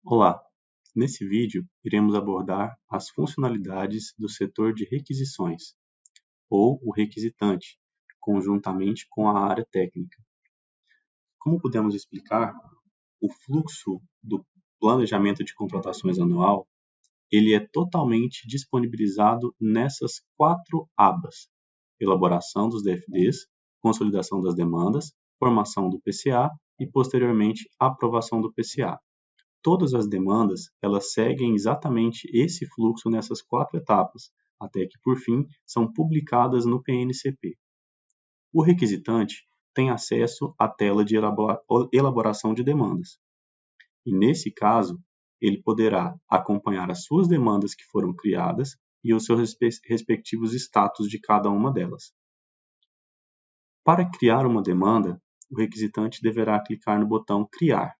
Olá! Nesse vídeo, iremos abordar as funcionalidades do setor de requisições, ou o requisitante, conjuntamente com a área técnica. Como pudemos explicar, o fluxo do planejamento de contratações anual, ele é totalmente disponibilizado nessas 4 abas: elaboração dos DFDs, consolidação das demandas, formação do PCA e, posteriormente, aprovação do PCA. Todas as demandas, elas seguem exatamente esse fluxo nessas 4 etapas, até que, por fim, são publicadas no PNCP. O requisitante tem acesso à tela de elaboração de demandas. E, nesse caso, ele poderá acompanhar as suas demandas que foram criadas e os seus respectivos status de cada uma delas. Para criar uma demanda, o requisitante deverá clicar no botão Criar.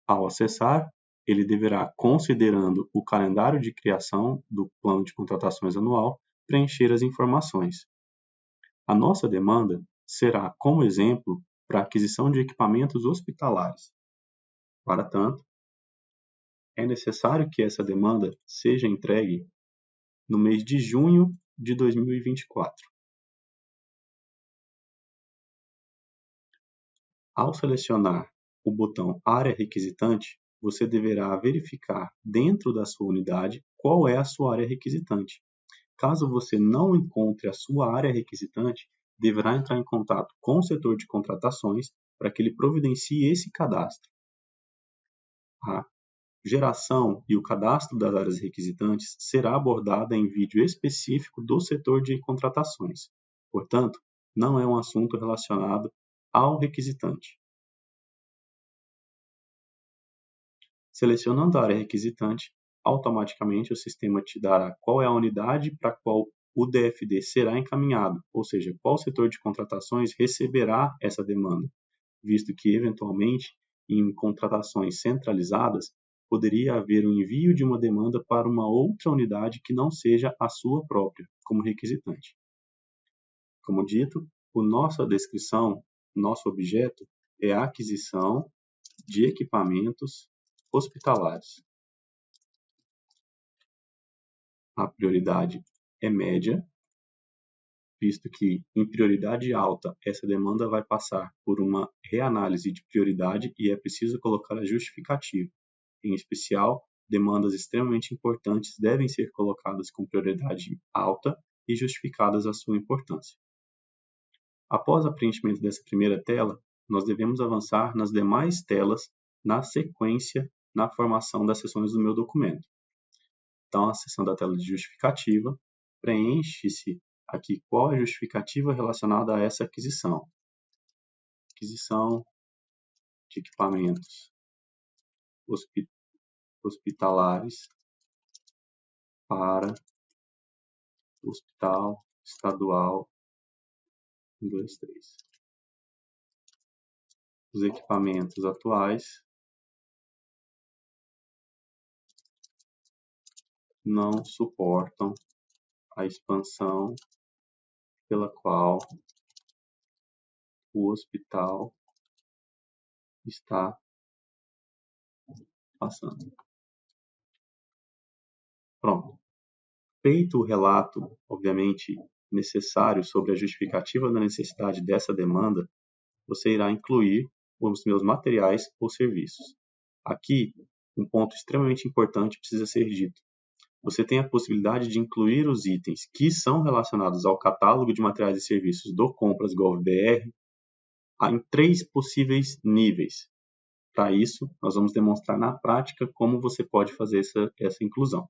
Ao acessar, ele deverá, considerando o calendário de criação do plano de contratações anual, preencher as informações. A nossa demanda será, como exemplo, para aquisição de equipamentos hospitalares. Para tanto, é necessário que essa demanda seja entregue no mês de junho de 2024. Ao selecionar o botão Área Requisitante, você deverá verificar dentro da sua unidade qual é a sua área requisitante. Caso você não encontre a sua área requisitante, deverá entrar em contato com o setor de contratações para que ele providencie esse cadastro. A geração e o cadastro das áreas requisitantes será abordada em vídeo específico do setor de contratações. Portanto, não é um assunto relacionado ao requisitante. Selecionando a área requisitante, automaticamente o sistema te dará qual é a unidade para a qual o DFD será encaminhado, ou seja, qual setor de contratações receberá essa demanda, visto que, eventualmente, em contratações centralizadas, poderia haver o envio de uma demanda para uma outra unidade que não seja a sua própria, como requisitante. Como dito, nossa descrição, nosso objeto é a aquisição de equipamentos hospitalares. A prioridade é média, visto que em prioridade alta essa demanda vai passar por uma reanálise de prioridade e é preciso colocar a justificativa. Em especial, demandas extremamente importantes devem ser colocadas com prioridade alta e justificadas a sua importância. Após o preenchimento dessa primeira tela, nós devemos avançar nas demais telas na sequência na formação das seções do meu documento. Então, acessando a tela de justificativa, preenche-se aqui qual é a justificativa relacionada a essa aquisição. Aquisição de equipamentos hospitalares para o Hospital Estadual 123. Os equipamentos atuais não suportam a expansão pela qual o hospital está passando. Pronto. Feito o relato, obviamente, necessário sobre a justificativa da necessidade dessa demanda, você irá incluir os meus materiais ou serviços. Aqui, um ponto extremamente importante precisa ser dito. Você tem a possibilidade de incluir os itens que são relacionados ao catálogo de materiais e serviços do Compras Gov.br em 3 possíveis níveis. Para isso, nós vamos demonstrar na prática como você pode fazer essa inclusão.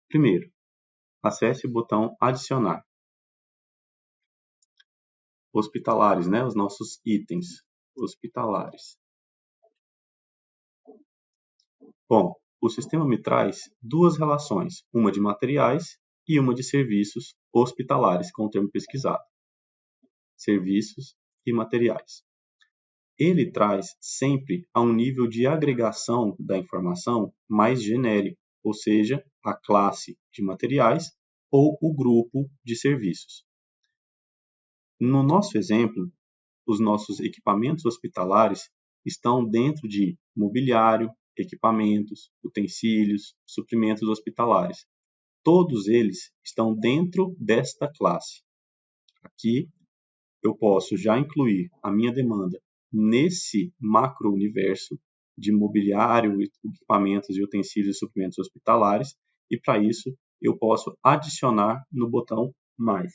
Primeiro, acesse o botão Adicionar. Hospitalares, os nossos itens hospitalares. Bom, o sistema me traz 2 relações, uma de materiais e uma de serviços hospitalares, com o termo pesquisado. Serviços e materiais. Ele traz sempre a um nível de agregação da informação mais genérico, ou seja, a classe de materiais ou o grupo de serviços. No nosso exemplo, os nossos equipamentos hospitalares estão dentro de mobiliário, equipamentos, utensílios, suprimentos hospitalares. Todos eles estão dentro desta classe. Aqui eu posso já incluir a minha demanda nesse macro-universo de mobiliário, equipamentos e utensílios e suprimentos hospitalares, e para isso eu posso adicionar no botão mais.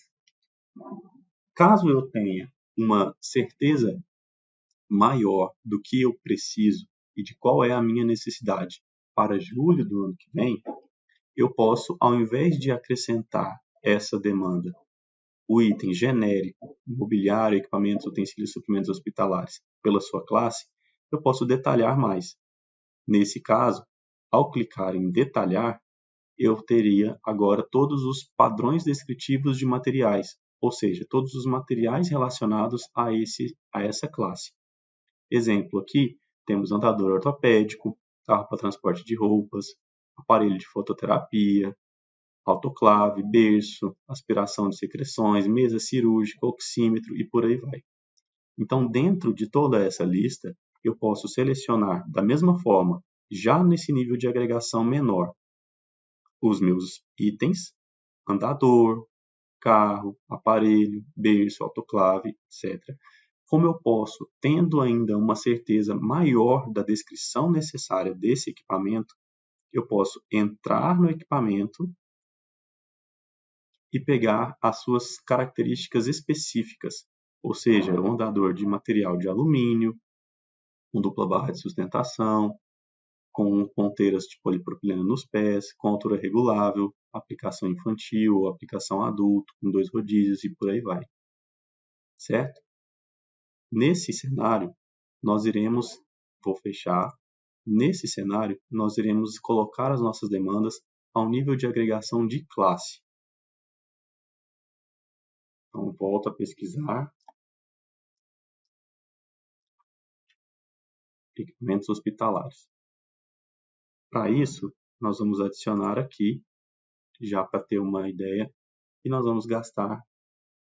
Caso eu tenha uma certeza maior do que eu preciso e de qual é a minha necessidade para julho do ano que vem, eu posso, ao invés de acrescentar essa demanda, o item genérico, mobiliário, equipamentos, utensílios e suprimentos hospitalares, pela sua classe, eu posso detalhar mais. Nesse caso, ao clicar em detalhar, eu teria agora todos os padrões descritivos de materiais, ou seja, todos os materiais relacionados a essa classe. Exemplo aqui, temos andador ortopédico, carro para transporte de roupas, aparelho de fototerapia, autoclave, berço, aspiração de secreções, mesa cirúrgica, oxímetro e por aí vai. Então, dentro de toda essa lista, eu posso selecionar da mesma forma, já nesse nível de agregação menor, os meus itens, andador, carro, aparelho, berço, autoclave, etc. Como eu posso, tendo ainda uma certeza maior da descrição necessária desse equipamento, eu posso entrar no equipamento e pegar as suas características específicas, ou seja, um andador de material de alumínio, com dupla barra de sustentação, com ponteiras de polipropileno nos pés, com altura regulável, aplicação infantil ou aplicação adulto, com 2 rodízios e por aí vai. Certo? Nesse cenário, vou fechar, nesse cenário, nós iremos colocar as nossas demandas ao nível de agregação de classe. Então, volto a pesquisar. Equipamentos hospitalares. Para isso, nós vamos adicionar aqui, já para ter uma ideia, e nós vamos gastar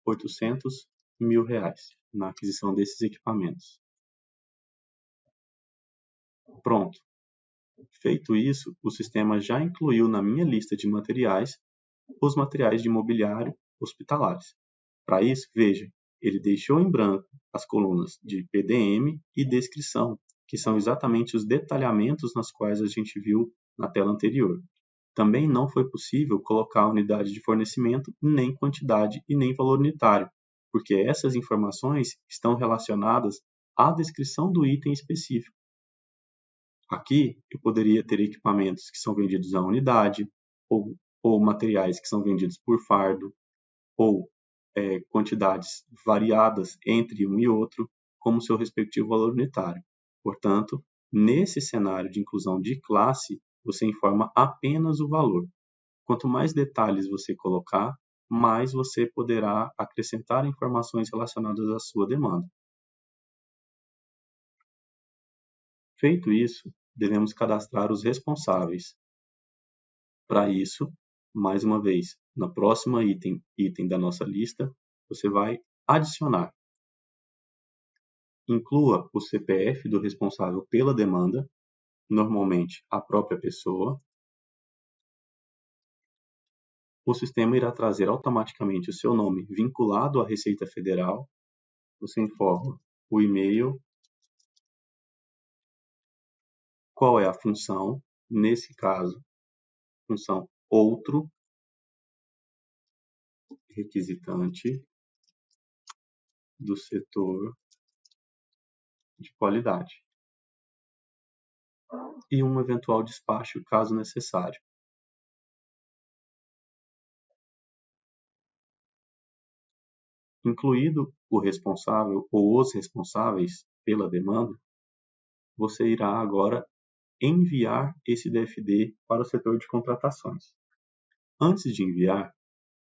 R$800 mil na aquisição desses equipamentos. Pronto. Feito isso, o sistema já incluiu na minha lista de materiais os materiais de mobiliário hospitalares. Para isso, veja, ele deixou em branco as colunas de PDM e descrição, que são exatamente os detalhamentos nas quais a gente viu na tela anterior. Também não foi possível colocar unidade de fornecimento, nem quantidade e nem valor unitário, porque essas informações estão relacionadas à descrição do item específico. Aqui eu poderia ter equipamentos que são vendidos à unidade, ou materiais que são vendidos por fardo, ou quantidades variadas entre um e outro, como seu respectivo valor unitário. Portanto, nesse cenário de inclusão de classe, você informa apenas o valor. Quanto mais detalhes você colocar, mais você poderá acrescentar informações relacionadas à sua demanda. Feito isso, devemos cadastrar os responsáveis. Para isso, mais uma vez, na próxima item da nossa lista, você vai adicionar. Inclua o CPF do responsável pela demanda, normalmente a própria pessoa. O sistema irá trazer automaticamente o seu nome vinculado à Receita Federal. Você informa o e-mail, qual é a função, nesse caso, função outro, requisitante do setor de qualidade, e um eventual despacho caso necessário. Incluído o responsável ou os responsáveis pela demanda, você irá agora enviar esse DFD para o setor de contratações. Antes de enviar,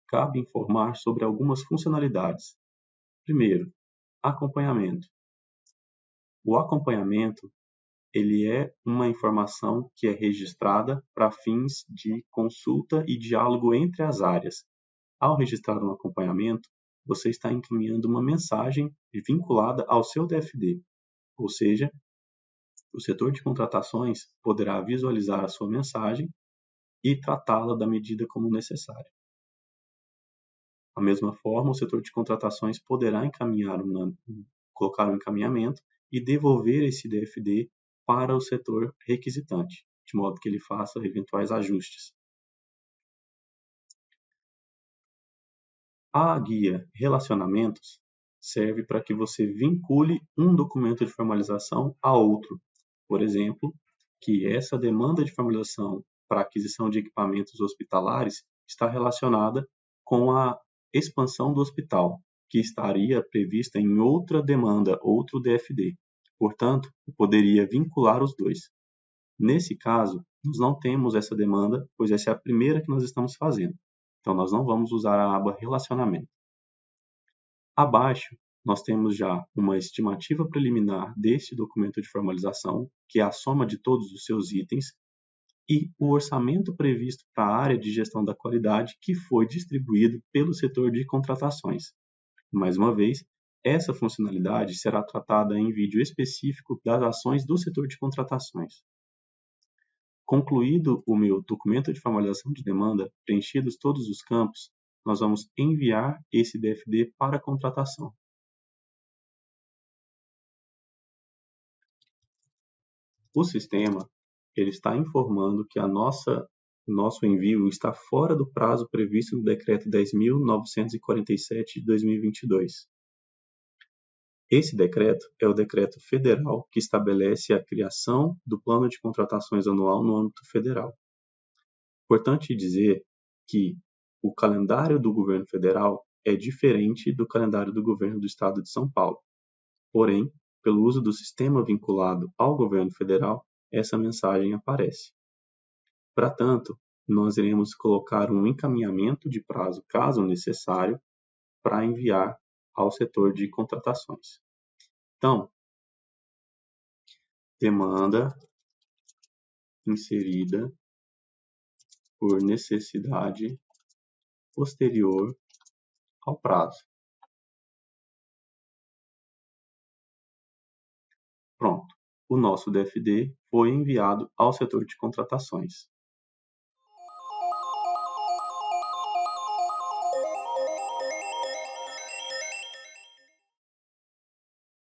cabe informar sobre algumas funcionalidades. Primeiro, acompanhamento. O acompanhamento ele é uma informação que é registrada para fins de consulta e diálogo entre as áreas. Ao registrar um acompanhamento, você está encaminhando uma mensagem vinculada ao seu DFD, ou seja, O setor de contratações poderá visualizar a sua mensagem e tratá-la da medida como necessário. Da mesma forma, o setor de contratações poderá colocar um encaminhamento e devolver esse DFD para o setor requisitante, de modo que ele faça eventuais ajustes. A guia Relacionamentos serve para que você vincule um documento de formalização a outro. Por exemplo, que essa demanda de formalização para aquisição de equipamentos hospitalares está relacionada com a expansão do hospital, que estaria prevista em outra demanda, outro DFD. Portanto, eu poderia vincular os dois. Nesse caso, nós não temos essa demanda, pois essa é a primeira que nós estamos fazendo. Então, nós não vamos usar a aba Relacionamento. Abaixo, nós temos já uma estimativa preliminar deste documento de formalização, que é a soma de todos os seus itens, e o orçamento previsto para a área de gestão da qualidade que foi distribuído pelo setor de contratações. Mais uma vez, essa funcionalidade será tratada em vídeo específico das ações do setor de contratações. Concluído o meu documento de formalização de demanda, preenchidos todos os campos, nós vamos enviar esse DFD para a contratação. O sistema ele está informando que nosso envio está fora do prazo previsto no Decreto 10.947 de 2022. Esse decreto é o decreto federal que estabelece a criação do plano de contratações anual no âmbito federal. Importante dizer que o calendário do governo federal é diferente do calendário do governo do estado de São Paulo. Porém, pelo uso do sistema vinculado ao governo federal, essa mensagem aparece. Para tanto, nós iremos colocar um encaminhamento de prazo, caso necessário, para enviar ao setor de contratações. Então, demanda inserida por necessidade posterior ao prazo. Pronto, o nosso DFD foi enviado ao setor de contratações.